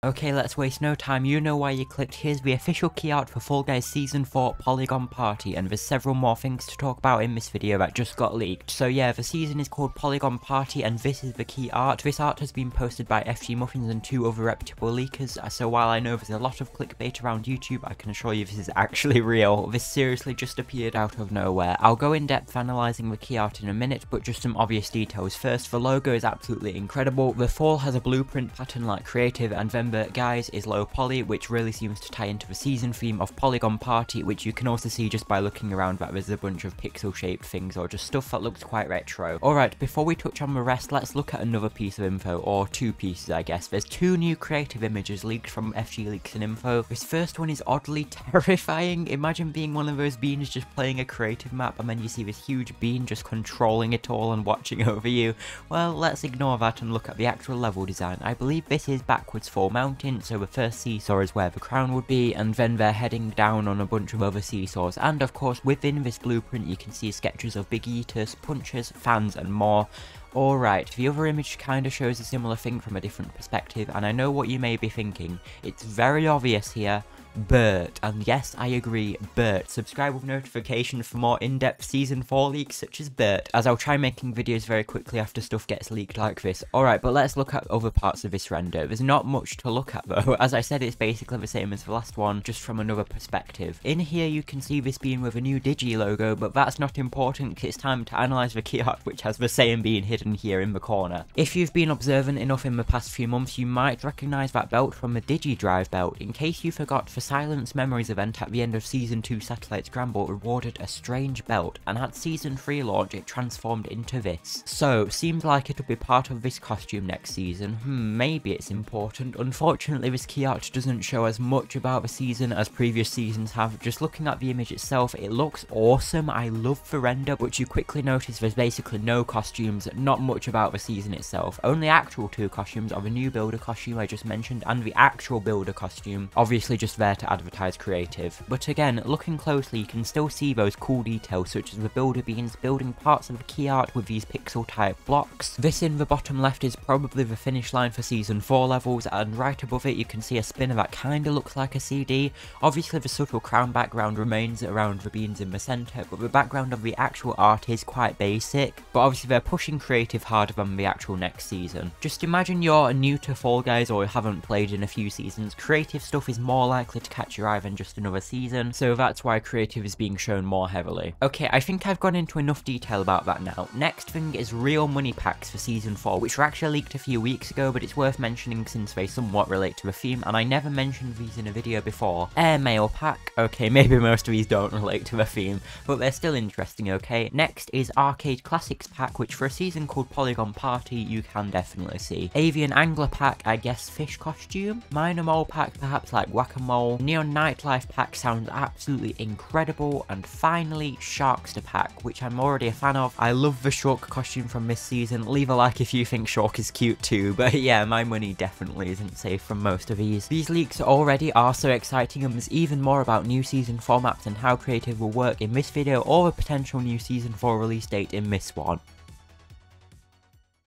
Okay, let's waste no time, you know why you clicked. Here's the official key art for Fall Guys Season 4 Polygon Party, and there's several more things to talk about in this video that just got leaked. So yeah, the season is called Polygon Party, and this is the key art. This art has been posted by FG Muffins and 2 other reputable leakers, so while I know there's a lot of clickbait around YouTube, I can assure you this is actually real. This seriously just appeared out of nowhere. I'll go in depth analysing the key art in a minute, but just some obvious details first. The logo is absolutely incredible. The fall has a blueprint pattern like creative, and then the guys is low poly, which really seems to tie into the season theme of Polygon Party, which you can also see just by looking around that there's a bunch of pixel shaped things or just stuff that looks quite retro. Alright, before we touch on the rest, let's look at another piece of info, or 2 pieces I guess. There's 2 new creative images leaked from FG Leaks and Info. This first one is oddly terrifying. Imagine being one of those beans just playing a creative map and then you see this huge bean just controlling it all and watching over you. Well, let's ignore that and look at the actual level design. I believe this is backwards 4 mountain, so the first seesaw is where the crown would be, and then they're heading down on a bunch of other seesaws. And of course, within this blueprint you can see sketches of big eaters, punchers, fans and more. Alright, the other image kinda shows a similar thing from a different perspective, and I know what you may be thinking. It's very obvious here. Bert, and yes, I agree, Bert. Subscribe with notifications for more in-depth Season 4 leaks such as Bert, as I'll try making videos very quickly after stuff gets leaked like this. Alright, but let's look at other parts of this render. There's not much to look at though. As I said, it's basically the same as the last one, just from another perspective. In here you can see this being with a new Digi logo, but that's not important because it's time to analyse the key art, which has the same being hidden here in the corner. If you've been observant enough in the past few months, you might recognise that belt from the Digi Drive belt. In case you forgot, the Silence Memories event at the end of Season 2 Satellite Scramble rewarded a strange belt, and at Season 3 launch it transformed into this. So, seems like it'll be part of this costume next season. Maybe it's important. Unfortunately, this key art doesn't show as much about the season as previous seasons have. Just looking at the image itself, it looks awesome. I love the render, but you quickly notice there's basically no costumes, not much about the season itself. Only actual 2 costumes are the new builder costume I just mentioned and the actual builder costume, obviously just there to advertise creative. But again, looking closely you can still see those cool details such as the builder beans building parts of the key art with these pixel type blocks. This in the bottom left is probably the finish line for Season 4 levels, and right above it you can see a spinner that kinda looks like a CD. Obviously the subtle crown background remains around the beans in the centre, but the background of the actual art is quite basic. But obviously they're pushing creative harder than the actual next season. Just imagine you're new to Fall Guys or haven't played in a few seasons. Creative stuff is more likely to catch your eye than just another season, so that's why creative is being shown more heavily. Okay, I think I've gone into enough detail about that now. Next thing is real money packs for Season 4, which were actually leaked a few weeks ago, but it's worth mentioning since they somewhat relate to the theme, and I never mentioned these in a video before. Airmail pack. Okay, maybe most of these don't relate to the theme, but they're still interesting, okay? Next is Arcade Classics pack, which for a season called Polygon Party, you can definitely see. Avian Angler pack, I guess fish costume? Minor Mole pack, perhaps like Whack-A-Mole. Neon Nightlife pack sounds absolutely incredible, and finally Sharkster pack, which I'm already a fan of. I love the Shark costume from this season. Leave a like if you think Shark is cute too, but yeah, my money definitely isn't safe from most of these. These leaks already are so exciting, and there's even more about new season 4 maps and how creative will work in this video, or a potential new Season 4 release date in this one.